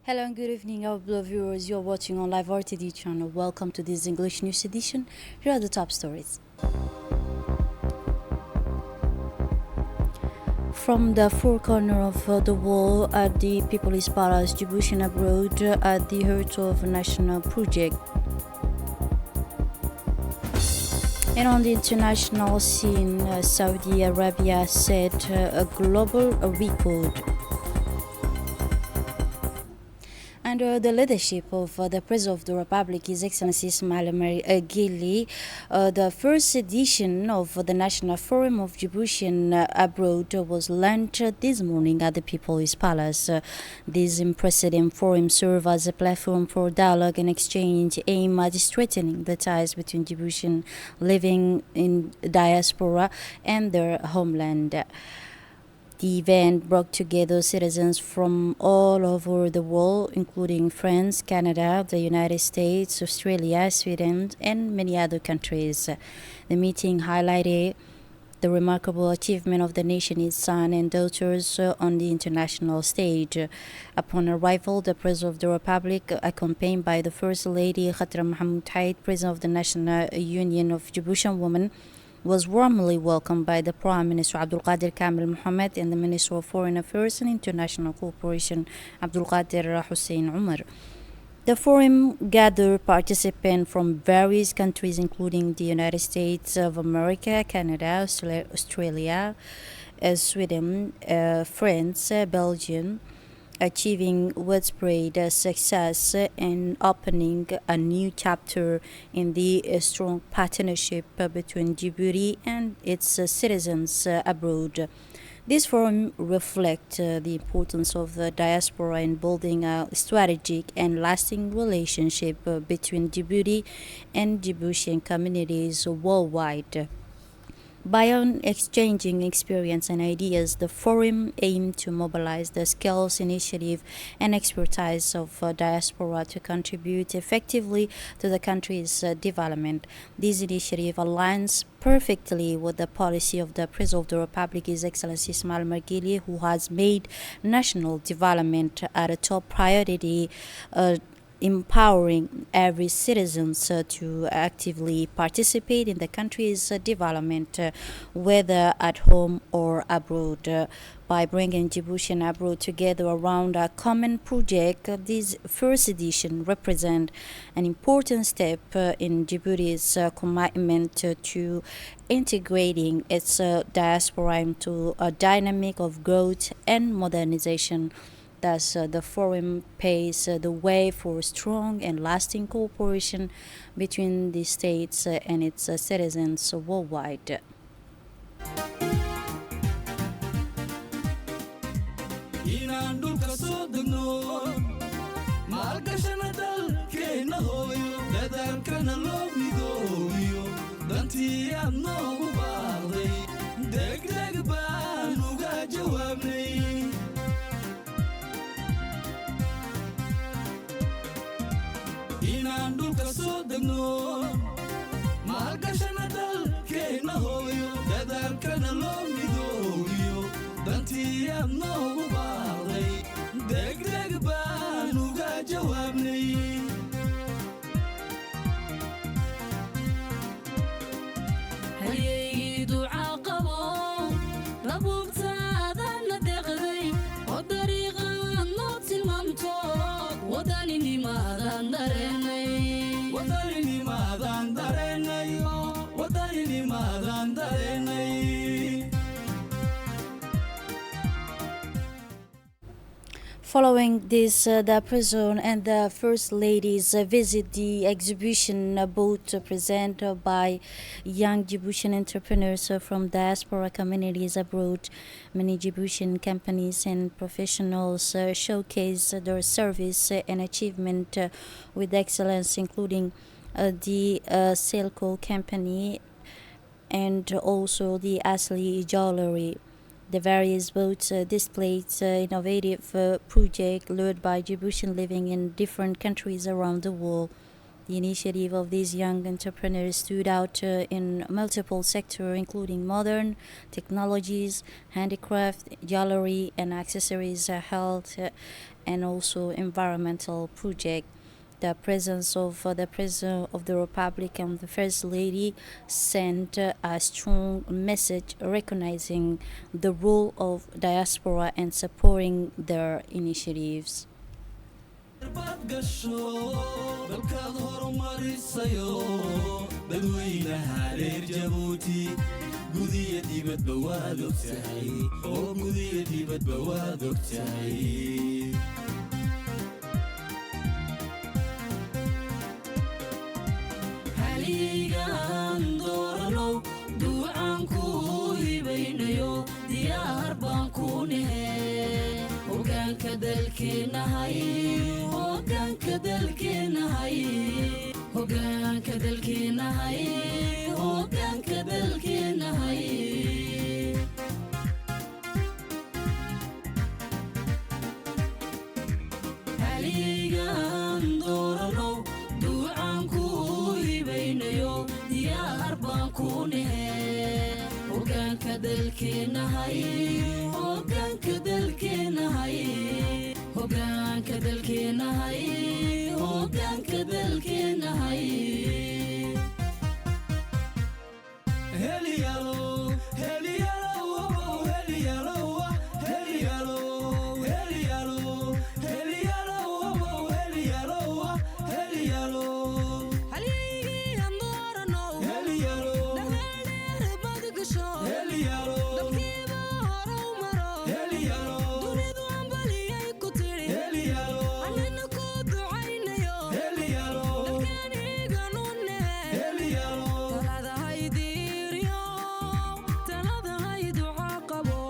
Hello and good evening, our beloved viewers. You're watching on Live RTD channel. Welcome to this English news edition. Here are the top stories. From the four corners of the world at the People's Palace, Djibouti abroad at the heart of a national project. And on the international scene, Saudi Arabia set a global record. Under the leadership of the President of the Republic, His Excellency Ismail Omar Guelleh, the first edition of the National Forum of Djiboutian Abroad was launched this morning at the People's Palace. This unprecedented forum serves as a platform for dialogue and exchange aimed at strengthening the ties between Djiboutians living in diaspora and their homeland. The event brought together citizens from all over the world, including France, Canada, the United States, Australia, Sweden, and many other countries. The meeting highlighted the remarkable achievement of the nation's sons and daughters on the international stage. Upon arrival, the President of the Republic, accompanied by the First Lady Khatra Mohamed Haid, President of the National Union of Djiboutian Women, was warmly welcomed by the Prime Minister Abdul Qadir Kamel Mohammed and the Minister of Foreign Affairs and International Cooperation Abdul Qadir Hussein Umar. The forum gathered participants from various countries including the United States of America, Canada, Australia, Sweden, France, Belgium, achieving widespread success and opening a new chapter in the strong partnership between Djibouti and its citizens abroad. This forum reflects the importance of the diaspora in building a strategic and lasting relationship between Djibouti and Djiboutian communities worldwide. By exchanging experience and ideas, the forum aimed to mobilize the skills, initiative, and expertise of diaspora to contribute effectively to the country's development. This initiative aligns perfectly with the policy of the President of the Republic, His Excellency Ismail Omar Guelleh, who has made national development a top priority, empowering every citizen to actively participate in the country's development, whether at home or abroad. By bringing Djiboutian abroad together around a common project, this first edition represents an important step in Djibouti's commitment to integrating its diaspora into a dynamic of growth and modernization. Thus, the forum paves the way for strong and lasting cooperation between the states and its citizens worldwide. inaan dhulka soo degno maalgashana dalkeenna hooyo dadaalkana loo midoobiyo dantii aad noogu baaqday degdeg baan uga jawaabnay inaan dhulka soo degno maalgashana dalkeenna hooyo dadaalkana loo midoobiyo dantii aad noogu baaqday degdeg baan uga jawaabnay hayeygii ducaa qabo labuubtaadan la deeqday oo dariiqaad noo tilmaamto wadaninimaadan dareenay wadaninimaadan dareenay wadaninimaadan dareenay. Following this, the President and the First Ladies visit the exhibition booth presented by young Djiboutian entrepreneurs from diaspora communities abroad. Many Djiboutian companies and professionals showcase their service and achievement with excellence, including the Selco company and also the Asli Jewelry. The various booths displayed innovative projects led by Djiboutian living in different countries around the world. The initiative of these young entrepreneurs stood out in multiple sectors, including modern technologies, handicraft, jewelry and accessories, health, and also environmental projects. The presence of the President of the Republic and the First Lady sent a strong message recognizing the role of diaspora and supporting their initiatives. baad gasho dalkaad horumarisayo dadweynaha reer jabuuti gudiya dibadba waad ogtahay oo gudiya dibadba waad ogtahay haligan dooranow duucaan ku hibaynayo diyaar baan ku nehe hoggaanka dalkeenahay hoggaanka dalkeenahay hoggaanka dalkeenahay hoggaanka dalkeenahay haligan dooranow duucaan ku hibaynayo diyaar baan ku nehe hoggaanka dalkeenahay hoggaanka dalkeenahay hoggaanka dalkeenahay hoggaanka dalkeenahay heliyalo heliyalo heliyalo heliyalo heliyalo heliyalo heliyalo heliyalo halyaygi amoranow heliyalo dhaxeer badgasho heliyalo dalkiiba horow maro heliyalo dunidu ambaliyay ku tiri heliyalo anina ku ducaynayo heliyalo dalkaniganune heliyalo taladahay diiryo taladahay duca qabo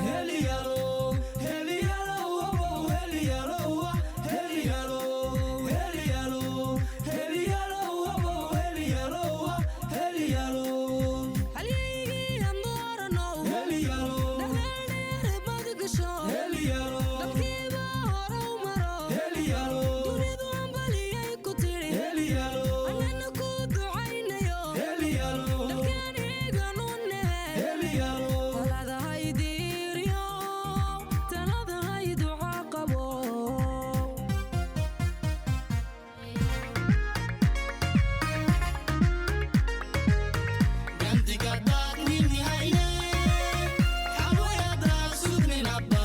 heliyalo heliyalo heliyalo heliyalo heliyalo heliyalo heliyalo heliyalo halyaygi amoranow heliyalo dhaxeer badgasho heliyalo dalkiiba horow maro heliyalo dunidu ambaliyay ku tiri heliyalo anina ku ducaynayo heliyalo dalkaniganune heliyalo taladahay diiryo taladahay duca qabo gantiga daad nini hayne xaboyada sugnin abba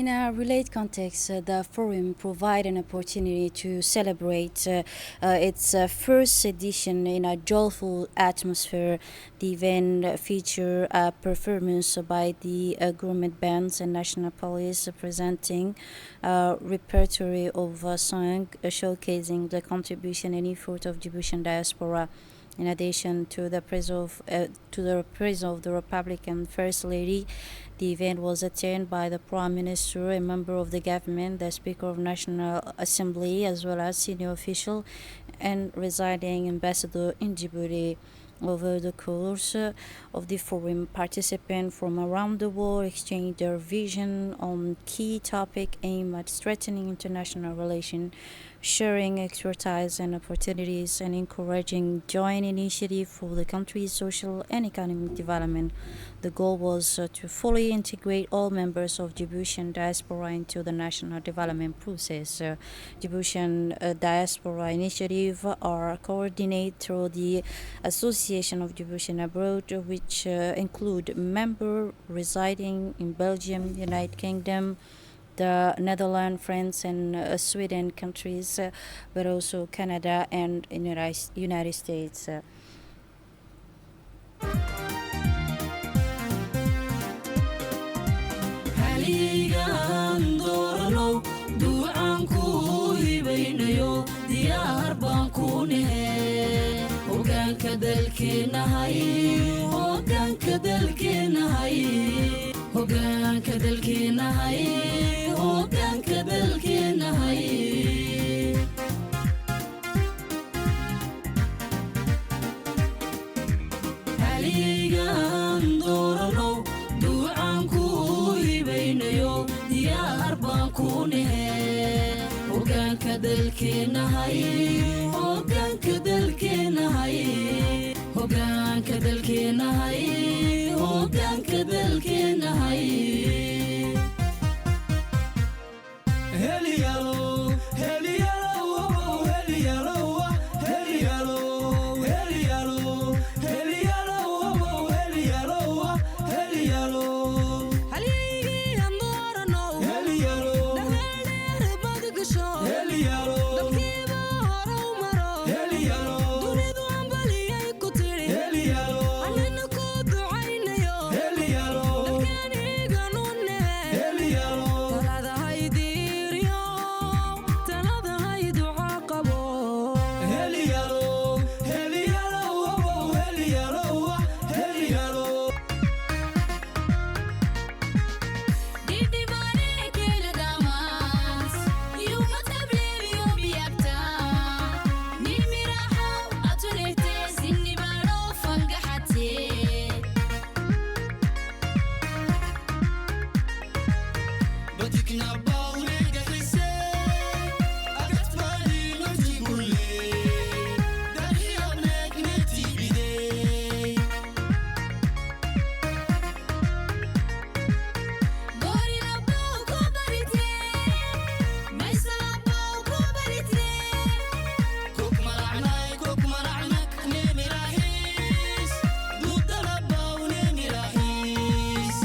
In a related context, the forum provided an opportunity to celebrate its first edition in a joyful atmosphere. The event featured a performance by the government bands and national police presenting a repertoire of songs showcasing the contribution and effort of Djiboutian diaspora. In addition to the praise of the Republican First Lady, the event was attended by the Prime Minister, a member of the government, the Speaker of National Assembly, as well as senior official and residing ambassador in Djibouti. Over the course of the forum, participants from around the world exchanged their vision on key topics aimed at strengthening international relations, sharing expertise and opportunities, and encouraging joint initiatives for the country's social and economic development. The goal was to fully integrate all members of Djiboutian diaspora into the national development process. Djiboutian diaspora initiatives are coordinated through the Association of Djiboutian Abroad, which include members residing in Belgium, United Kingdom, the Netherlands, France, and Sweden countries, but also Canada and United States. haligan dooranow duucaan ku hibaynayo diyaar baan ku nahe hogaanka dalkeenahay hogaanka dalkeenahay hogaanka dalkeenahay hogaanka dalkeenahay haligan dooranow duucaan ku hibaynayo diyaar baan ku nahe hogaanka dalkeenahay hogaanka dalkeenahay hogaanka dalkeenahay hogaanka dalkeenahay Helialo, Helialo, Helialo, Helialo, Helialo, Helialo, Helialo, Helialo. haligan dooranow Helialo, dhageer bad gasho Helialo, dadkiiba horow maro Helialo, dunidu ambaliyay ku tiri Helialo, anina ku ducaynayo Helialo, dadkaan iganu nehe Helialo. talada haydiiriyo talada hay duca qabo Helialo, Helialo, Helialo, Helialo. didibane kelagamas yuma tabliyo biyakta nimiraho atunete sinibaro fangaxate بدكنا باولي قحيسي أكتبالي نفسي كلي داري أبنك نتي بدي gori labow ku barite maysa labow ku barite كوك مرعنك نيمي راهيس دود لبا ونيمي راهيس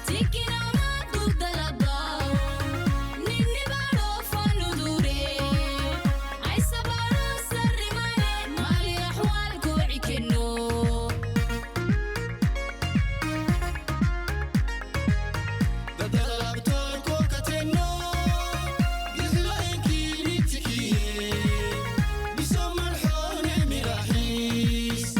tikinamat kudalabaw ninibaro fanudure ay sabaro sarrimane mali axwaal kucikeno دادا لابتور كوكاتينو يحلى إنكي نتكيه بسم الحون نيمي راهيس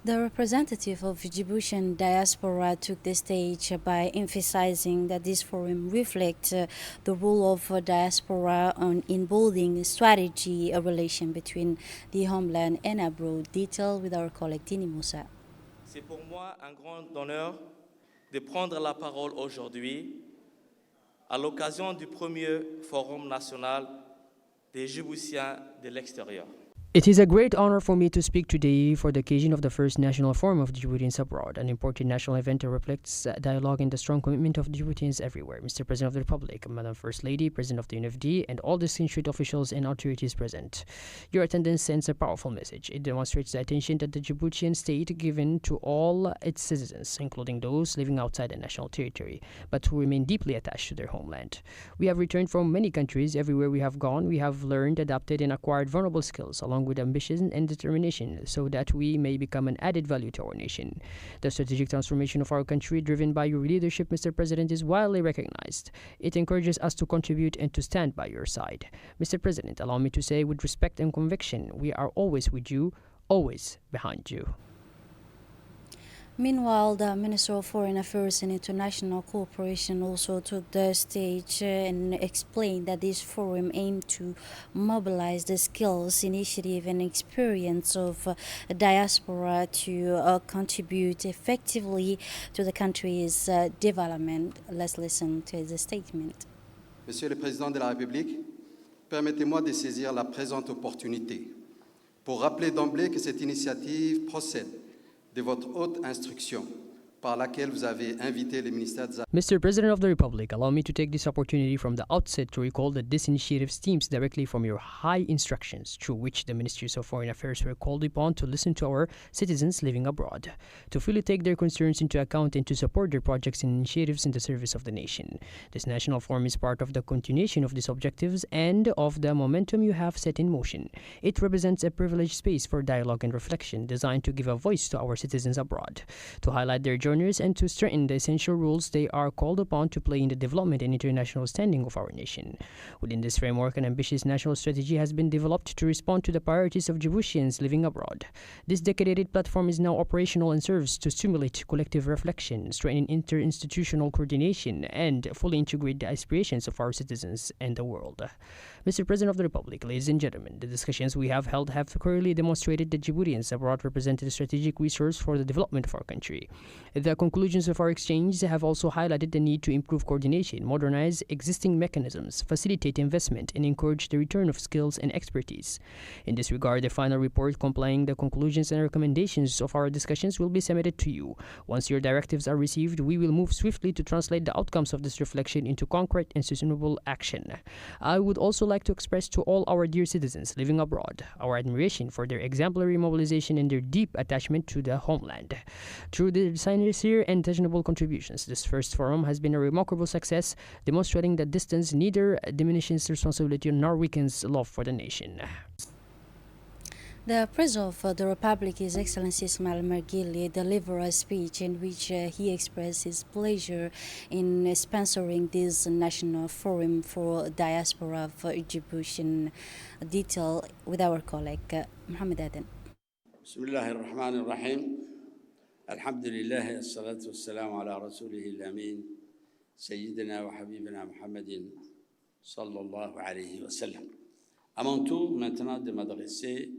The representative of Djiboutian diaspora took the stage by emphasizing that this forum reflects the role of diaspora in building strategy, a relation between the homeland and abroad. Detail with our colleague Tini Moussa. C'est pour moi un grand honneur de prendre la parole aujourd'hui à l'occasion du premier Forum national des Djiboutiens de l'extérieur. It is a great honor for me to speak today for the occasion of the first National Forum of Djiboutians Abroad, an important national event that reflects dialogue and the strong commitment of Djiboutians everywhere. Mr. President of the Republic, Madam First Lady, President of the UNFD, and all distinguished officials and authorities present. Your attendance sends a powerful message. It demonstrates the attention that the Djiboutian state given to all its citizens, including those living outside the national territory, but who remain deeply attached to their homeland. We have returned from many countries. Everywhere we have gone, we have learned, adapted, and acquired vulnerable skills, along with ambition and determination, so that we may become an added value to our nation. The strategic transformation of our country, driven by your leadership, Mr. President, is widely recognized. It encourages us to contribute and to stand by your side. Mr. President, allow me to say with respect and conviction, we are always with you, always behind you. Meanwhile, the Minister of Foreign Affairs and International Cooperation also took the stage and explained that this forum aimed to mobilize the skills, initiative, and experience of diaspora to contribute effectively to the country's development. Let's listen to the statement. Monsieur le Président de la République, permettez-moi de saisir la présente opportunité pour rappeler d'emblée que cette initiative procède de votre haute instruction par laquelle vous avez invité le ministère des Mr. President of the Republic, allow me to take this opportunity from the outset to recall that this initiative stems directly from your high instructions, through which the Ministries of Foreign Affairs were called upon to listen to our citizens living abroad, to fully take their concerns into account and to support their projects and initiatives in the service of the nation. This national forum is part of the continuation of these objectives and of the momentum you have set in motion. It represents a privileged space for dialogue and reflection, designed to give a voice to our citizens abroad, to highlight their journey and to strengthen the essential roles they are called upon to play in the development and international standing of our nation. Within this framework, an ambitious national strategy has been developed to respond to the priorities of Djiboutians living abroad. This decade platform is now operational and serves to stimulate collective reflection, strengthen interinstitutional coordination, and fully integrate the aspirations of our citizens and the world. Mr. President of the Republic, ladies and gentlemen, the discussions we have held have clearly demonstrated that Djiboutians abroad represent a strategic resource for the development of our country. The conclusions of our exchange have also highlighted the need to improve coordination, modernize existing mechanisms, facilitate investment, and encourage the return of skills and expertise. In this regard, the final report complying the conclusions and recommendations of our discussions will be submitted to you. Once your directives are received, we will move swiftly to translate the outcomes of this reflection into concrete and sustainable action. I would also like to express to all our dear citizens living abroad our admiration for their exemplary mobilization and their deep attachment to the homeland. Through their sincere and tangible contributions, this first forum has been a remarkable success, demonstrating that distance neither diminishes responsibility nor weakens love for the nation. The President of the Republic, His Excellency Ismail Margili, delivered a speech in which he expressed his pleasure in sponsoring this national forum for diaspora of Djiboutian. Detail with our colleague Mohamed Aden. Bismillah ar-Rahman ar-Rahim. Alhamdulillah, as-salatu was-salam ala rasulih al-amin, Sayyidina wa Habibina Muhammadin sallallahu alayhi wa sallam. À mon tour maintenant de m'adresser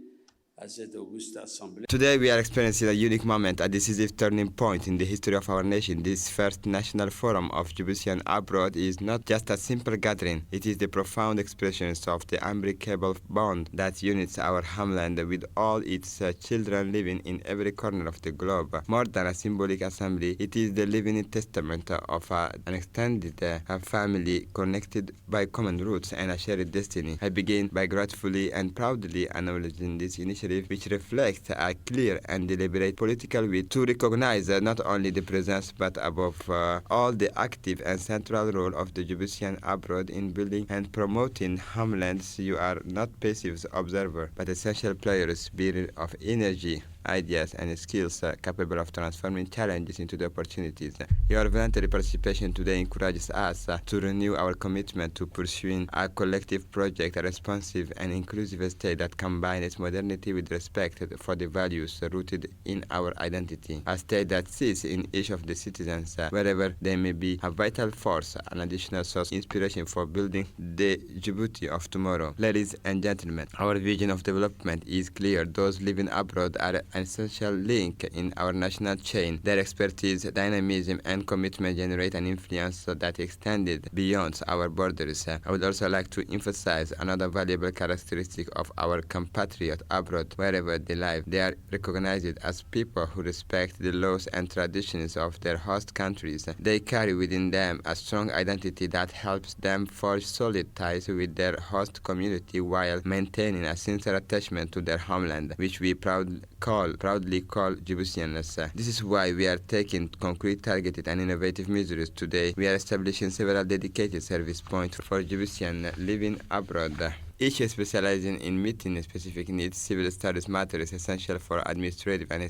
à cette auguste assemblée. Today we are experiencing a unique moment, a decisive turning point in the history of our nation. This first national forum of Djiboutians abroad is not just a simple gathering. It is the profound expression of the unbreakable bond that unites our homeland with all its children living in every corner of the globe. More than a symbolic assembly, it is the living testament of an extended family connected by common roots and a shared destiny. I begin by gratefully and proudly acknowledging this initiative, which reflects a clear and deliberate political will to recognize not only the presence but above all the active and central role of the Djiboutian abroad in building and promoting homelands. You are not passive observers but essential players, bearer of energy, ideas and skills capable of transforming challenges into the opportunities. Your voluntary participation today encourages us to renew our commitment to pursuing a collective project, a responsive and inclusive state that combines modernity with respect for the values rooted in our identity. A state that sees in each of the citizens, wherever they may be, a vital force, an additional source of inspiration for building the Djibouti of tomorrow. Ladies and gentlemen, our vision of development is clear. Those living abroad are an essential link in our national chain. Their expertise, dynamism, and commitment generate an influence that extended beyond our borders. I would also like to emphasize another valuable characteristic of our compatriots abroad. Wherever they live, they are recognized as people who respect the laws and traditions of their host countries. They carry within them a strong identity that helps them forge solid ties with their host community while maintaining a sincere attachment to their homeland, which we proudly call Djiboutians. This is why we are taking concrete, targeted, and innovative measures today. We are establishing several dedicated service points for Djiboutians living abroad. Each specializing in meeting specific needs, civil studies matters essential for administrative and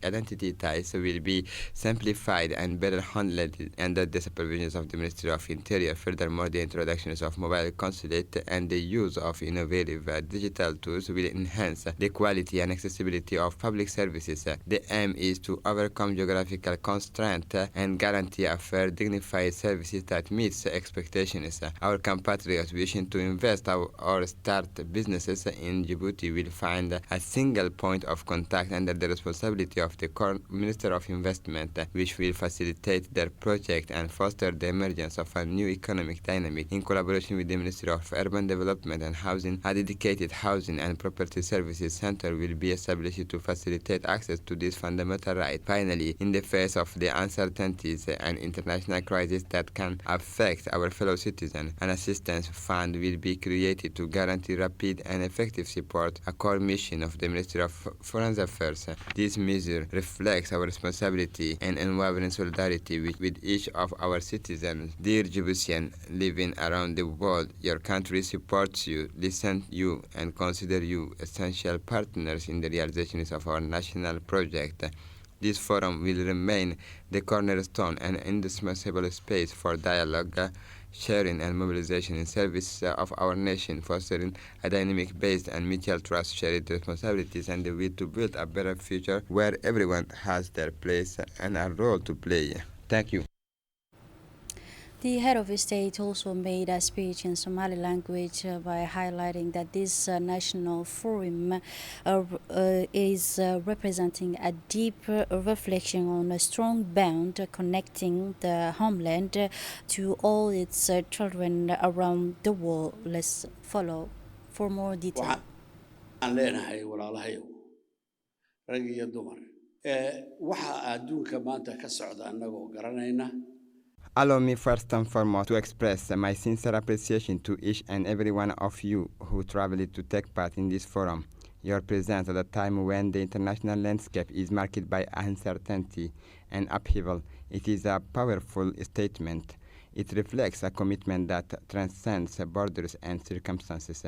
identity ties will be simplified and better handled under the supervision of the Ministry of Interior. Furthermore, the introductions of mobile consulate and the use of innovative digital tools will enhance the quality and accessibility of public services. The aim is to overcome geographical constraints and guarantee a fair, dignified services that meets expectations. Our compatriots wishing to invest or start businesses in Djibouti will find a single point of contact under the responsibility of the Minister of Investment, which will facilitate their project and foster the emergence of a new economic dynamic. In collaboration with the Ministry of Urban Development and Housing, a dedicated housing and property services center will be established to facilitate access to this fundamental right. Finally, in the face of the uncertainties and international crises that can affect our fellow citizens, an assistance fund will be created to guarantee rapid and effective support, a core mission of the Ministry of Foreign Affairs. This measure reflects our responsibility and unwavering solidarity with each of our citizens. Dear Djiboutians living around the world, your country supports you, listens to you, and consider you essential partners in the realization of our national project. This forum will remain the cornerstone and indispensable space for dialogue, sharing, and mobilization in service of our nation, fostering a dynamic based and mutual trust, shared responsibilities, and the will to build a better future where everyone has their place and a role to play. Thank you. The head of state also made a speech in Somali language by highlighting that this national forum is representing a deep reflection on a strong bond connecting the homeland to all its children around the world. Let's follow for more detail. waxaan leenahay walaalahayow rag iyo dumar waxa adduunka maanta ka socda annagoo garanayna. Allow me first and foremost to express my sincere appreciation to each and every one of you who traveled to take part in this forum. Your presence at a time when the international landscape is marked by uncertainty and upheaval, it is a powerful statement. It reflects a commitment that transcends borders and circumstances.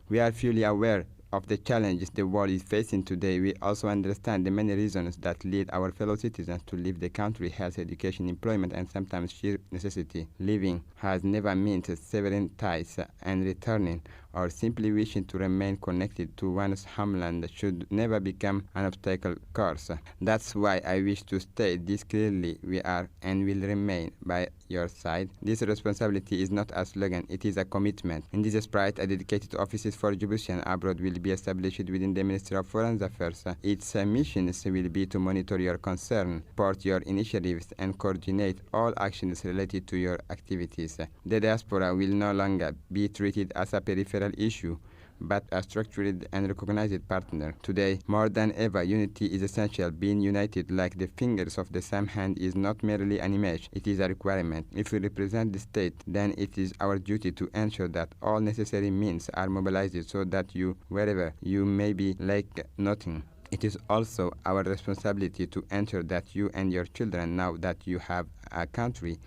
We are fully aware of the challenges the world is facing today. We also understand the many reasons that lead our fellow citizens to leave the country: health, education, employment, and sometimes sheer necessity. Living has never meant severing ties, and returning or simply wishing to remain connected to one's homeland should never become an obstacle course. That's why I wish to state this clearly: we are and will remain by your side. This responsibility is not a slogan, it is a commitment. In this spirit, a dedicated offices for Djiboutians abroad will be established within the Ministry of Foreign Affairs. Its missions will be to monitor your concern, support your initiatives, and coordinate all actions related to your activities. The diaspora will no longer be treated as a peripheral issue, but a structured and recognized partner. Today, more than ever, unity is essential. Being united like the fingers of the same hand is not merely an image, it is a requirement. If we represent the state, then it is our duty to ensure that all necessary means are mobilized so that you, wherever you may be, lack nothing. It is also our responsibility to ensure that you and your children know that you have a country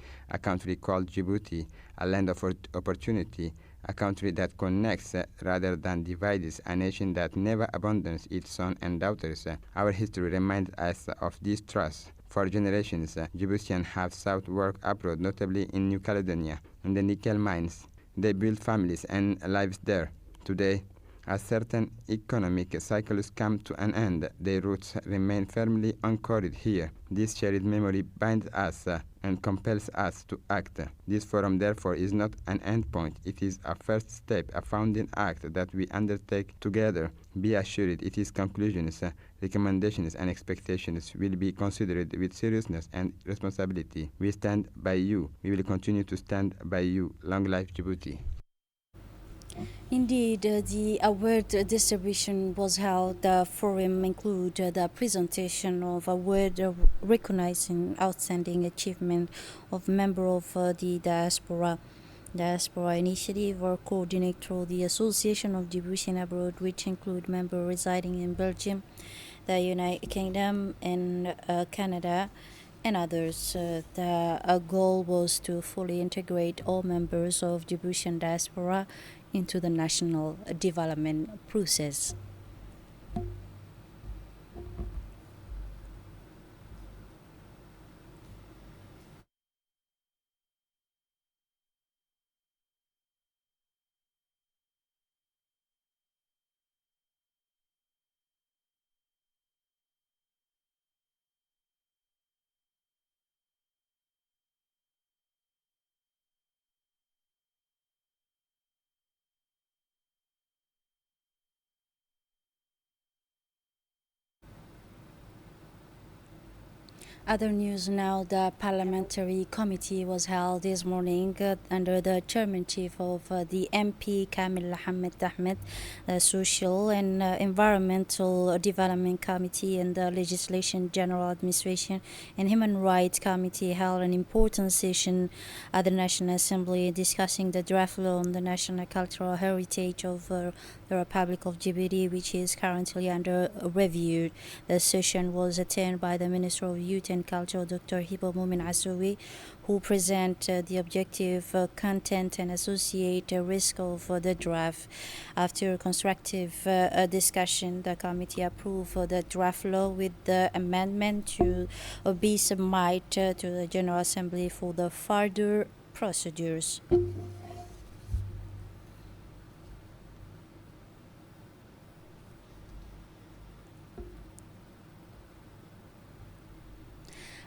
called Djibouti, a land of opportunity, a country that connects rather than divides, a nation that never abandons its sons and daughters. Our history reminds us of this trust. For generations, Djiboutians have sought work abroad, notably in New Caledonia, in the nickel mines. They built families and lives there. Today, As certain economic cycles come to an end, their roots remain firmly anchored here. This shared memory binds us and compels us to act. This forum, therefore, is not an endpoint. It is a first step, a founding act that we undertake together. Be assured its conclusions, recommendations, and expectations will be considered with seriousness and responsibility. We stand by you. We will continue to stand by you. Long life Djibouti. Indeed, the award distribution was held. The forum included the presentation of award recognizing outstanding achievement of member of the diaspora initiative or coordinated through the Association of Djiboutian Abroad, which include members residing in Belgium, the United Kingdom, and Canada, and others. The goal was to fully integrate all members of Djiboutian diaspora into the national development process. Other news now, the parliamentary committee was held this morning under the chairmanship of the MP Kamil Ahmed Ahmed, the Social and Environmental Development Committee, and the Legislation, General Administration and Human Rights Committee held an important session at the National Assembly discussing the draft law on the national cultural heritage of the Republic of Djibouti, which is currently under review. The session was attended by the Minister of Youth and Culture, Dr. Hibo Mumin Asoui, who presented the objective content and associate risk of the draft. After constructive discussion, the committee approved the draft law with the amendment to be submitted to the General Assembly for the further procedures.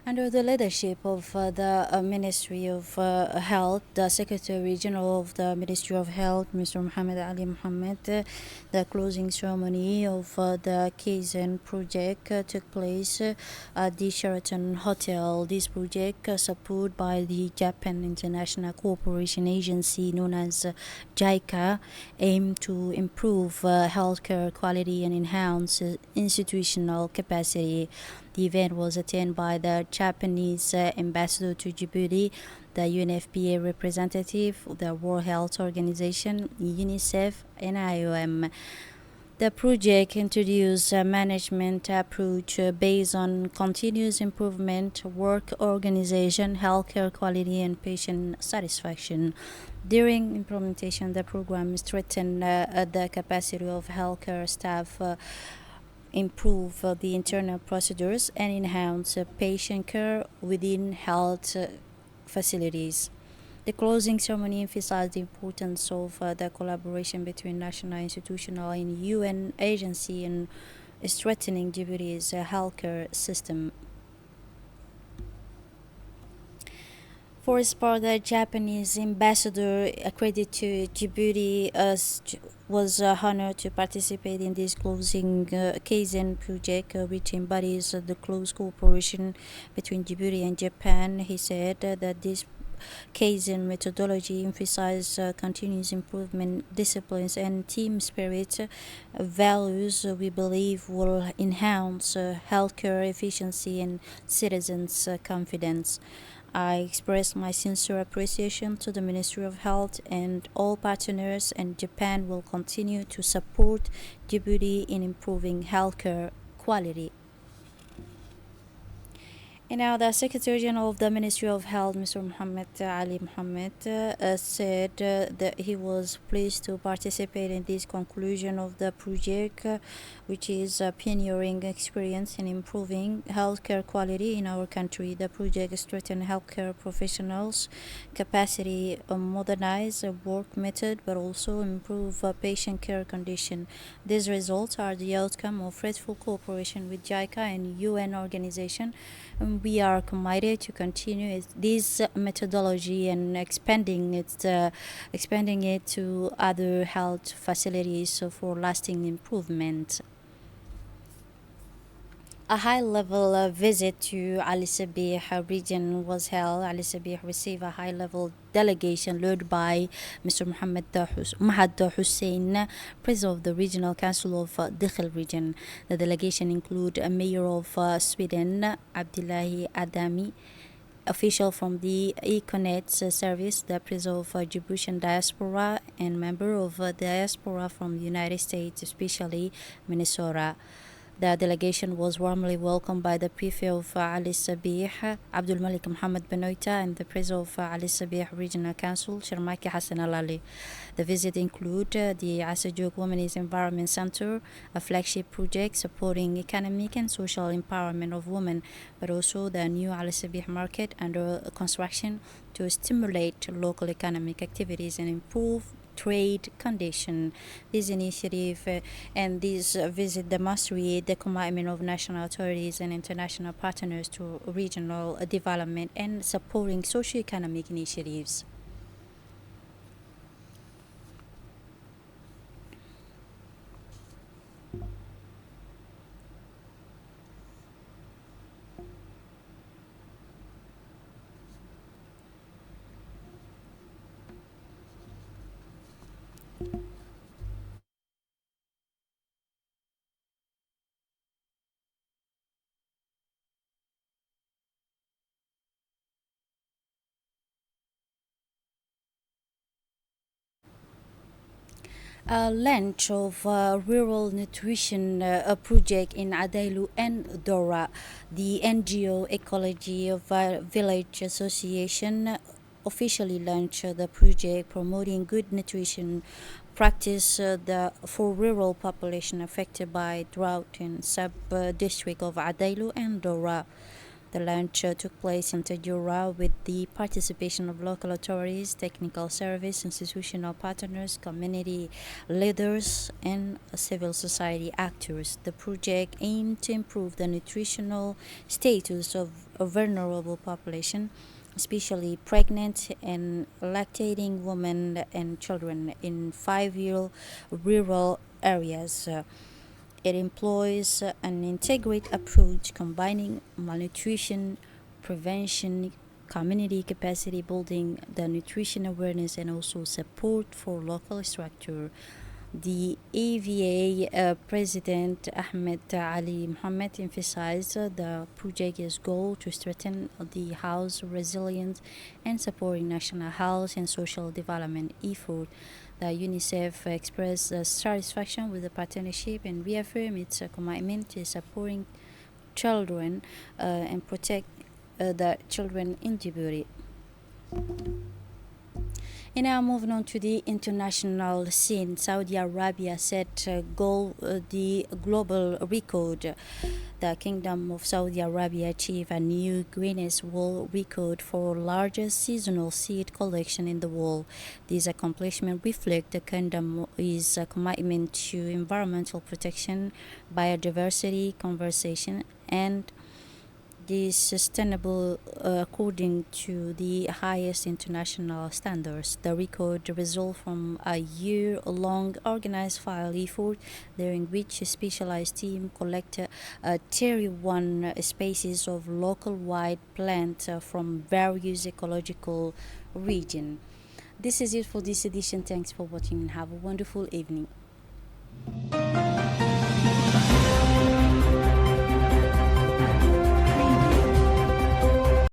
Under the leadership of the Ministry of Health, the Secretary General of the Ministry of Health, Mr. Mohamed Ali Mohamed, the closing ceremony of the Kaizen project took place at the Sheraton Hotel. This project, supported by the Japan International Cooperation Agency known as JICA, aimed to improve healthcare quality and enhance institutional capacity. The event was attended by the Japanese ambassador to Djibouti, the UNFPA representative, the World Health Organization, UNICEF, and IOM. The project introduced a management approach based on continuous improvement, work organization, healthcare quality, and patient satisfaction. During implementation, the program strengthened the capacity of healthcare staff, improve the internal procedures, and enhance patient care within health facilities. The closing ceremony emphasized the importance of the collaboration between national, institutional, and UN agency in strengthening Djibouti's healthcare system. For his part, the Japanese ambassador accredited to Djibouti was honored to participate in this closing Kaizen project, which embodies the close cooperation between Djibouti and Japan. He said that this Kaizen methodology emphasizes continuous improvement, disciplines, and team spirit, values we believe will enhance healthcare efficiency and citizens' confidence. I express my sincere appreciation to the Ministry of Health and all partners, and Japan will continue to support Djibouti in improving healthcare quality. And now, the Secretary General of the Ministry of Health, Mr. Muhammad Ali Muhammad, said that he was pleased to participate in this conclusion of the project, which is a pioneering experience in improving healthcare quality in our country. The project strengthens healthcare professionals' capacity, modernize work method, but also improve patient care condition. These results are the outcome of faithful cooperation with JICA and UN organization. We are committed to continue this methodology and expanding it to other health facilities for lasting improvement. A high-level visit to Ali Sabih region was held. Ali Sabih received a high-level delegation led by Mr. Mahad Hussein, President of the Regional Council of Dikhil region. The delegation include a Mayor of Sweden, Abdullahi Adami, official from the Econet service, the President of Djiboutian diaspora, and member of diaspora from the United States, especially Minnesota. The delegation was warmly welcomed by the Prefect of Ali Sabih, Abdul Malik Mohammed Benoita, and the President of Ali Sabih Regional Council, Sharmaki Hassan Alali. The visit included the Asajuk Women's Environment Center, a flagship project supporting economic and social empowerment of women, but also the new Ali Sabih market under construction to stimulate local economic activities and improve trade condition. This initiative and this visit demonstrate the commitment of national authorities and international partners to regional development and supporting socio-economic initiatives. A launch of rural nutrition project in Adailu and Dora. The NGO Ecology of Village Association officially launched the project promoting good nutrition practice for rural population affected by drought in sub-district of Adailu and Dora. The launch took place in Tajura with the participation of local authorities, technical service, institutional partners, community leaders, and civil society actors. The project aimed to improve the nutritional status of a vulnerable population, especially pregnant and lactating women and children in 5-year rural areas. It employs an integrated approach combining malnutrition, prevention, community capacity building, the nutrition awareness, and also support for local structure. The AVA President Ahmed Ali Mohammed emphasized the project's goal to strengthen the house resilience and supporting national health and social development effort. The UNICEF expressed satisfaction with the partnership and reaffirmed its commitment to supporting children and protect the children in Djibouti. And now moving on to the international scene, Saudi Arabia set the global record. The Kingdom of Saudi Arabia achieved a new Guinness World Record for largest seasonal seed collection in the world. This accomplishment reflects the kingdom's commitment to environmental protection, biodiversity conservation, and is sustainable according to the highest international standards. The record results from a year-long organized file effort during which a specialized team collected 31 species of local-wide plants from various ecological regions. This is it for this edition. Thanks for watching and have a wonderful evening.